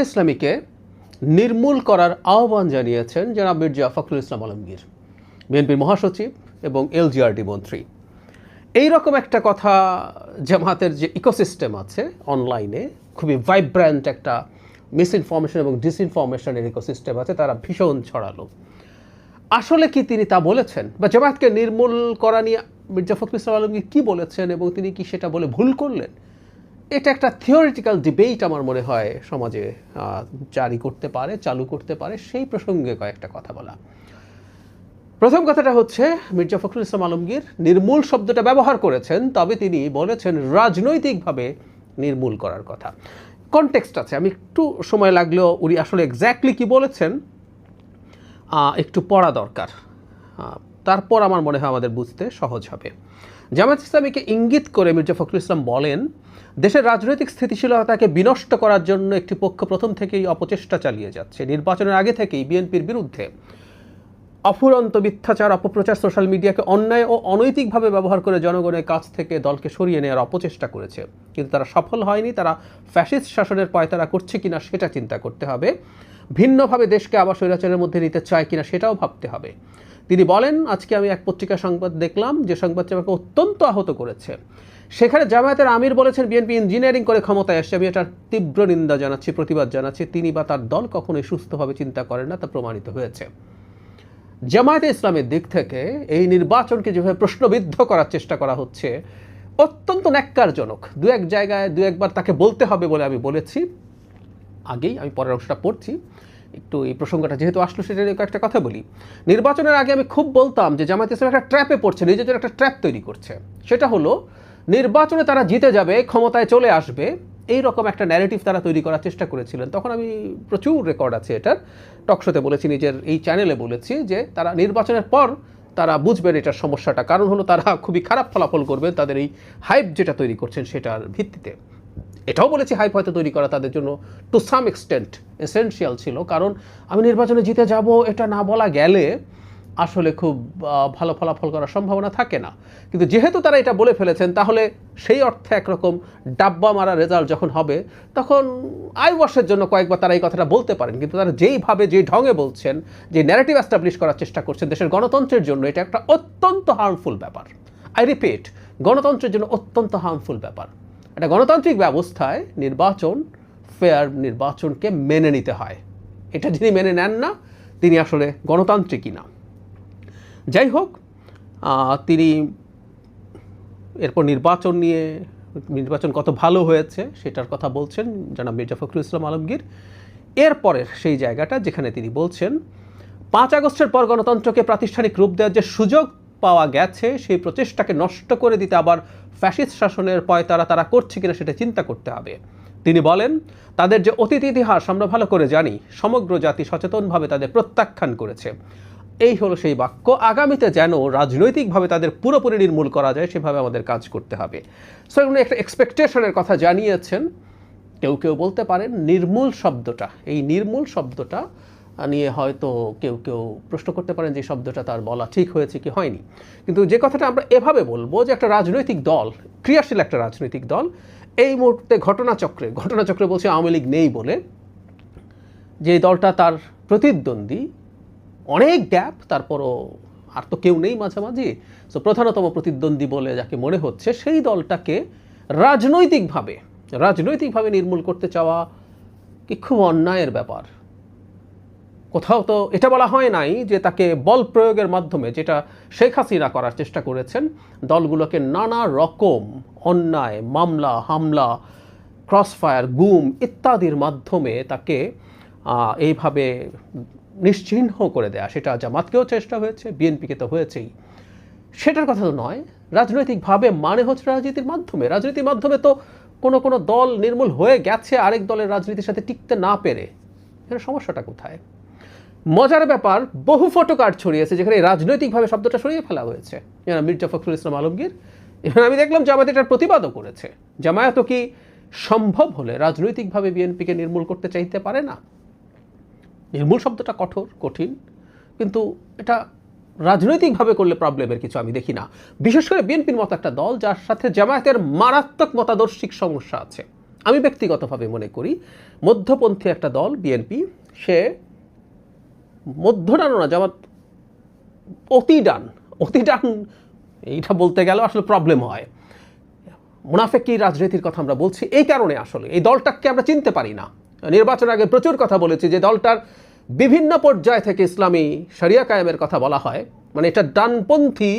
ইসলামীকে নির্মূল করার আহ্বান জানিয়েছেন জনাব মির্জা ফখরুল ইসলাম আলমগীর, বিএনপির মহাসচিব এবং এলজিআরডি মন্ত্রী। এই রকম একটা কথা জামাতের যে ইকোসিস্টেম আছে অনলাইনে, খুবই ভাইব্র্যান্ট একটা মিসইনফরমেশন এবং ডিসইনফরমেশনের ইকোসিস্টেম আছে, তারা ভীষণ ছড়ালো। আসলে কি তিনি তা বলেছেন, বা জামাতকে নির্মূল করা নিয়ে মির্জা ফখরুল ইসলাম আলমগীর কী বলেছেন এবং তিনি কি সেটা বলে ভুল করলেন? এটা একটা থিওরিটিক্যাল ডিবেট আমার মনে হয় সমাজে চালু করতে পারে। সেই প্রসঙ্গে কয়েকটা কথা বলা। প্রথম কথাটা হচ্ছে, মির্জা ফখরুল ইসলাম আলমগীর নির্মূল শব্দটা ব্যবহার করেছেন, তবে তিনি বলেছেন রাজনৈতিকভাবে নির্মূল করার কথা। কনটেক্সট আছে, আমি একটু সময় লাগলেও উনি আসলে এক্স্যাক্টলি কি বলেছেন একটু পড়া দরকার, তারপর আমার মনে হয় আমাদের বুঝতে সহজ হবে। জামায়াত ইসলামীকে ইঙ্গিত করে মির্জা ফখরুল ইসলাম বলেন, দেশের রাজনৈতিক স্থিতিশীলতাকে বিনষ্ট করার জন্য একটি পক্ষ প্রথম থেকেই অপচেষ্টা চালিয়ে যাচ্ছে। নির্বাচনের আগে থেকেই বিএনপির বিরুদ্ধে অফুরন্ত মিথ্যাচার, অপপ্রচার, সোশ্যাল মিডিয়াকে অন্যায় ও অনৈতিকভাবে ব্যবহার করে জনগণের কাছ থেকে দলকে সরিয়ে নেওয়ার অপচেষ্টা করেছে, কিন্তু তারা সফল হয়নি। তারা ফ্যাসিস্ট শাসনের পায়তারা করছে কিনা সেটা চিন্তা করতে হবে। ভিন্নভাবে দেশকে আবার স্বৈরাচারের মধ্যে নিতে চায় কিনা সেটাও ভাবতে হবে। তিনি বলেন, আজকে আমি এক পত্রিকা সংবাদ দেখলাম, যে সংবাদটি আমাকে অত্যন্ত আহত করেছে। সেখানে জামায়াতের আমির বলেছেন বিএনপি ইঞ্জিনিয়ারিং করে ক্ষমতায় আসছে। আমি এটার তীব্র নিন্দা জানাচ্ছি, প্রতিবাদ জানাচ্ছি। তিনি বা তার দল কখনোই সুস্থভাবে চিন্তা করেন না, তা প্রমাণিত হয়েছে। জামায়াতে ইসলামের দিক থেকে এই নির্বাচনকে যেভাবে প্রশ্নবিদ্ধ করার চেষ্টা করা হচ্ছে, অত্যন্ত ন্যাক্কারজনক। দু একবার তাকে বলতে হবে বলে আমি বলেছি আগেই, আমি পরের অংশটা পড়ছি। একটু এই প্রসঙ্গটা যেহেতু আসলো সেটা নিয়ে কয়েকটা কথা বলি। নির্বাচনের আগে আমি খুব বলতাম যে জামায়াত ইসলাম একটা ট্র্যাপে পড়ছে, নিজেদের একটা ট্র্যাপ তৈরি করছে। সেটা হলো নির্বাচনে তারা জিতে যাবে, ক্ষমতায় চলে আসবে, এই রকম একটা ন্যারেটিভ তারা তৈরি করার চেষ্টা করেছিলেন। তখন আমি প্রচুর রেকর্ড আছে এটার, টকশোতে বলেছি, নিজের এই চ্যানেলে বলেছি যে তারা নির্বাচনের পর তারা বুঝবেন এটার সমস্যাটা। কারণ হলো তারা খুবই খারাপ ফলাফল করবেন তাদের এই হাইপ যেটা তৈরি করছেন সেটার ভিত্তিতে। এটাও বলেছি হাইপ হয়তো তৈরি করা তাদের জন্য টু সাম এক্সটেন্ট এসেনশিয়াল ছিল, কারণ আমি নির্বাচনে জিতে যাব এটা না বলা গেলে আসলে খুব ভালো ফলাফল করার সম্ভাবনা থাকে না। কিন্তু যেহেতু তারা এটা বলে ফেলেছেন, তাহলে সেই অর্থে একরকম ডাব্বা মারা রেজাল্ট যখন হবে, তখন আইওয়াশের জন্য কয়েকবার তারা এই কথাটা বলতে পারেন। কিন্তু তারা যেইভাবে, যে ঢঙে বলছেন, যে ন্যারেটিভ এস্টাবলিশ করার চেষ্টা করছেন দেশের গণতন্ত্রের জন্য, এটা একটা অত্যন্ত হার্মফুল ব্যাপার। আই রিপিট, গণতন্ত্রের জন্য অত্যন্ত হার্মফুল ব্যাপার। একটা গণতান্ত্রিক ব্যবস্থায় নির্বাচন, ফেয়ার নির্বাচনকে মেনে নিতে হয়। এটা যিনি মেনে নেন না, তিনি আসলে গণতান্ত্রিকই না। যাই হোক, তিনি এরপর নির্বাচন কত ভালো হয়েছে সেটার কথা বলছেন জনাব মির্জা ফখরুল ইসলাম আলমগীর। এরপরের সেই জায়গাটা যেখানে তিনি বলছেন, 5 আগস্টের পর গণতন্ত্রকে প্রাতিষ্ঠানিক রূপ দেওয়ার যে সুযোগ পাওয়া গেছে, সেই প্রচেষ্টাকে নষ্ট করে দিতে আবার ফ্যাসিস্ট শাসনের পায়তারা তারা করছে কিনা সেটা চিন্তা করতে হবে। তিনি বলেন, তাদের যে অতীত ইতিহাস আমরা ভালো করে জানি, সমগ্র জাতি সচেতনভাবে তাদের প্রত্যাখ্যান করেছে। এই হলো সেই বাক্য। আগামীতে যেন রাজনৈতিকভাবে তাদের পুরোপুরি নির্মূল করা যায়, সেভাবে আমাদের কাজ করতে হবে। সো উনি একটা এক্সপেকটেশনের কথা জানিয়েছেন। কেউ কেউ বলতে পারেন এই নির্মূল শব্দটা নিয়ে হয়তো কেউ প্রশ্ন করতে পারেন যে শব্দটা তার বলা ঠিক হয়েছে কি হয়নি। কিন্তু যে কথাটা আমরা এভাবে বলবো যে একটা রাজনৈতিক দল, ক্রিয়াশীল একটা রাজনৈতিক দল, এই মুহূর্তে ঘটনাচক্রে বলছে আওয়ামী লীগ নেই বলে, যে দলটা তার প্রতিদ্বন্দ্বী, অনেক গ্যাপ, তারপরও আর তো কেউ নেই মাঝামাঝি, সো প্রধানতম প্রতিদ্বন্দ্বী বলে যাকে মনে হচ্ছে, সেই দলটাকে রাজনৈতিকভাবে নির্মূল করতে চাওয়া কি খুব অন্যায়ের ব্যাপার। কোথাও তো এটা বলা হয় নাই যে তাকে বল প্রয়োগের মাধ্যমে, যেটা শেখ হাসিনা করার চেষ্টা করেছেন, দলগুলোকে নানা রকম অন্যায়, মামলা, হামলা, ক্রসফায়ার, গুম ইত্যাদির মাধ্যমে তাকে এইভাবে নিশ্চিহ্ন করে দেয়া। সেটা জামাতকেও চেষ্টা হয়েছে, বিএনপিকে তো হয়েছেই। সেটার কথা তো নয়। রাজনৈতিকভাবে মানে হচ্ছে রাজনীতির মাধ্যমে তো কোনো দল নির্মূল হয়ে গেছে আরেক দলের রাজনীতির সাথে টিকতে না পেরে। এর সমস্যাটা কোথায়? মজার ব্যাপার, বহু ফটোকার্ড ছড়িয়েছে যেখানে রাজনৈতিকভাবে শব্দটা সরিয়ে ফেলা হয়েছে। মির্জা ফখরুল ইসলাম আলমগীর, এখানে আমি দেখলাম জামায়াত এটার প্রতিবাদও করেছে। জামায়াতও কি সম্ভব হলে রাজনৈতিকভাবে বিএনপিকে নির্মূল করতে চাইতে পারে না? নির্মূল শব্দটা কঠিন, কিন্তু এটা রাজনৈতিকভাবে করলে প্রবলেমের কিছু আমি দেখি না। বিশেষ করে বিএনপির মতো একটা দল যার সাথে জামায়াতের মারাত্মক মতাদর্শিক সমস্যা আছে। আমি ব্যক্তিগতভাবে মনে করি মধ্যপন্থী একটা দল বিএনপি, সে মধ্যডানও না, জামাত অতি ডান এইটা বলতে গেলে আসলে প্রবলেম হয়। মুনাফেকি রাজনীতির কথা আমরা বলছি এই কারণে, আসলে এই দলটাকে আমরা চিনতে পারি না। নির্বাচনের আগে প্রচুর কথা বলেছি যে দলটার বিভিন্ন পর্যায় থেকে ইসলামী শরিয়া কায়েমের কথা বলা হয়, মানে এটা ডানপন্থী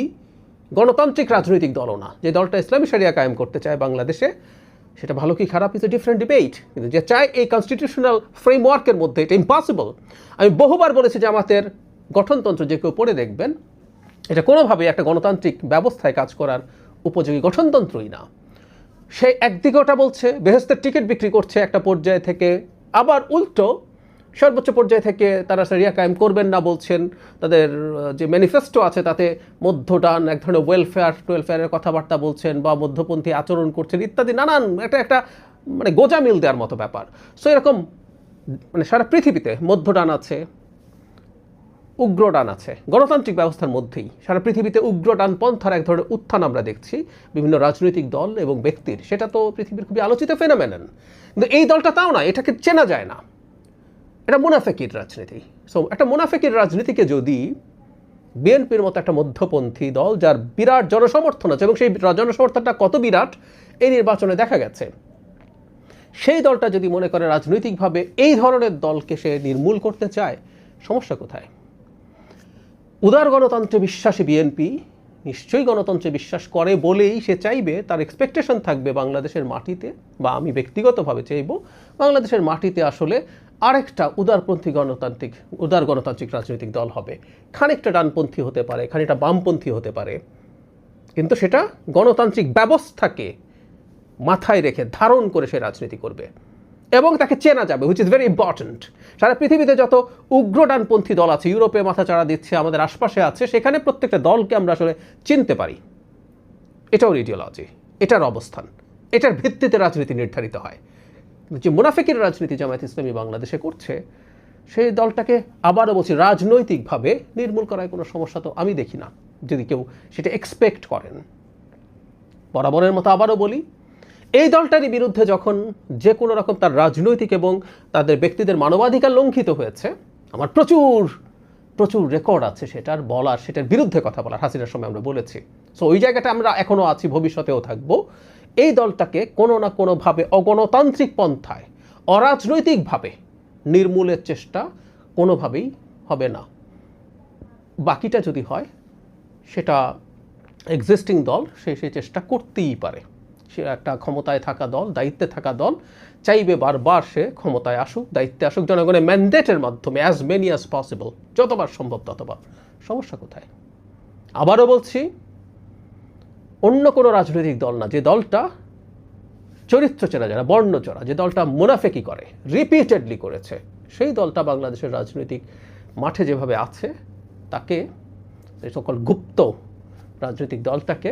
গণতান্ত্রিক রাজনৈতিক দলও না। যে দলটা ইসলামী শরিয়া কায়েম করতে চায় বাংলাদেশে, সেটা ভালো কি খারাপ ইজ এ ডিফারেন্ট ডিবেট, কিন্তু যে চায় এই কনস্টিটিউশনাল ফ্রেমওয়ার্কের মধ্যে, এটা ইম্পসিবল। আমি বহুবার বলেছি যে আমাদের গঠনতন্ত্র যে কেউ পড়ে দেখবেন, এটা কোনোভাবেই একটা গণতান্ত্রিক ব্যবস্থায় কাজ করার উপযোগী গঠনতন্ত্রই না। সে একদিকে ওটা বলছে, বেহেশতের টিকিট বিক্রি করছে একটা পর্যায়ে থেকে, আবার উল্টো সর্বোচ্চ পর্যায়ে থেকে তারা শরিয়া কায়েম করবেন না বলছেন। তাদের যে ম্যানিফেস্টো আছে তাতে মধ্যডান এক ধরনের ওয়েলফেয়ারের কথাবার্তা বলছেন বা মধ্যপন্থী আচরণ করছেন ইত্যাদি নানান, একটা মানে গোজামিল দেওয়ার মতো ব্যাপার। সো এরকম মানে সারা পৃথিবীতে মধ্যডান আছে, উগ্রডান আছে, গণতান্ত্রিক ব্যবস্থার মধ্যেই সারা পৃথিবীতে উগ্রডান পন্থার এক ধরনের উত্থান আমরা দেখছি বিভিন্ন রাজনৈতিক দল এবং ব্যক্তির। সেটা তো পৃথিবীর খুবই আলোচিত ফেনোমেনন, কিন্তু এই দলটা তাও না, এটাকে চেনা যায় না। এটা মুনাফেকির রাজনীতি। সো একটা মুনাফেকির রাজনীতিকে যদি বিএনপির মতো একটা মধ্যপন্থী দল, যার বিরাট জনসমর্থন আছে এবং সেই জনসমর্থনটা কত বিরাট এই নির্বাচনে দেখা গেছে, সেই দলটা যদি মনে করে রাজনৈতিকভাবে এই ধরনের দলকে সে নির্মূল করতে চায়, সমস্যা কোথায়? উদার গণতন্ত্রে বিশ্বাসী বিএনপি নিশ্চয়ই গণতন্ত্রে বিশ্বাস করে বলেই সে চাইবে, তার এক্সপেকটেশন থাকবে বাংলাদেশের মাটিতে, বা আমি ব্যক্তিগতভাবে চাইব বাংলাদেশের মাটিতে আসলে আরেকটা উদার গণতান্ত্রিক রাজনৈতিক দল হবে। খানিকটা ডানপন্থী হতে পারে, খানিকটা বামপন্থী হতে পারে, কিন্তু সেটা গণতান্ত্রিক ব্যবস্থাকে মাথায় রেখে ধারণ করে সে রাজনীতি করবে এবং তাকে চেনা যাবে, হুইচ ইজ ভেরি ইম্পর্ট্যান্ট। সারা পৃথিবীতে যত উগ্র ডানপন্থী দল আছে, ইউরোপে মাথা চাড়া দিচ্ছে, আমাদের আশপাশে আছে, সেখানে প্রত্যেকটা দলকে আমরা আসলে চিনতে পারি। এটাও ইডিওলজি, এটার অবস্থান, এটার ভিত্তিতে রাজনীতি নির্ধারিত হয়। যে মুনাফিকের রাজনীতি জামায়াত ইসলামী বাংলাদেশে করছে, সেই দলটাকে আবারও বলছি রাজনৈতিকভাবে নির্মূল করায় কোনো সমস্যা তো আমি দেখি না, যদি কেউ সেটা এক্সপেক্ট করেন। বরাবরের মতো আবারও বলি, এই দলটারই বিরুদ্ধে যখন যে কোনো রকম তার রাজনৈতিক এবং তাদের ব্যক্তিদের মানবাধিকার লঙ্ঘিত হয়েছে, আমার প্রচুর রেকর্ড আছে সেটার বলার, সেটার বিরুদ্ধে কথা বলার। হাসিনার সময় আমরা বলেছি। সো ওই জায়গাটা আমরা এখনও আছি, ভবিষ্যতেও থাকবো। এই দলটাকে কোনো না কোনোভাবে অগণতান্ত্রিক পন্থায়, অরাজনৈতিকভাবে নির্মূলের চেষ্টা কোনোভাবেই হবে না। বাকিটা যদি হয়, সেটা এক্সিস্টিং দল সেই চেষ্টা করতেই পারে। সে একটা ক্ষমতায় থাকা দল, দায়িত্বে থাকা দল, চাইবে বারবার সে ক্ষমতায় আসুক, দায়িত্বে আসুক, জনগণের ম্যান্ডেটের মাধ্যমে অ্যাজ মেনি অ্যাজ পসিবল, যতবার সম্ভব ততবার। সমস্যা কোথায়? আবারও বলছি, অন্য কোনো রাজনৈতিক দল না, যে দলটা চরিত্র চেনা যায় না, বর্ণচরা, যে দলটা মুনাফেকি করে, রিপিটেডলি করেছে, সেই দলটা বাংলাদেশের রাজনৈতিক মাঠে যেভাবে আছে, তাকে এই সকল গুপ্ত রাজনৈতিক দলটাকে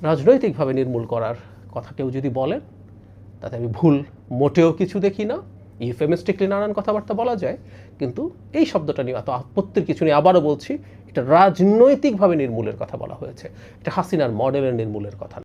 রাজনৈতিকভাবে নির্মূল করার কথা কেউ যদি বলেন, তাতে আমি ভুল মোটেও কিছু দেখি না। ইউফেমিস্টিকলি নানান কথাবার্তা বলা যায়, কিন্তু এই শব্দটা নিয়ে এত আপত্তির কিছু নেই। আবারও বলছি, এটা রাজনৈতিকভাবে নির্মূলের কথা বলা হয়েছে, এটা হাসিনার মডেলের নির্মূলের কথা।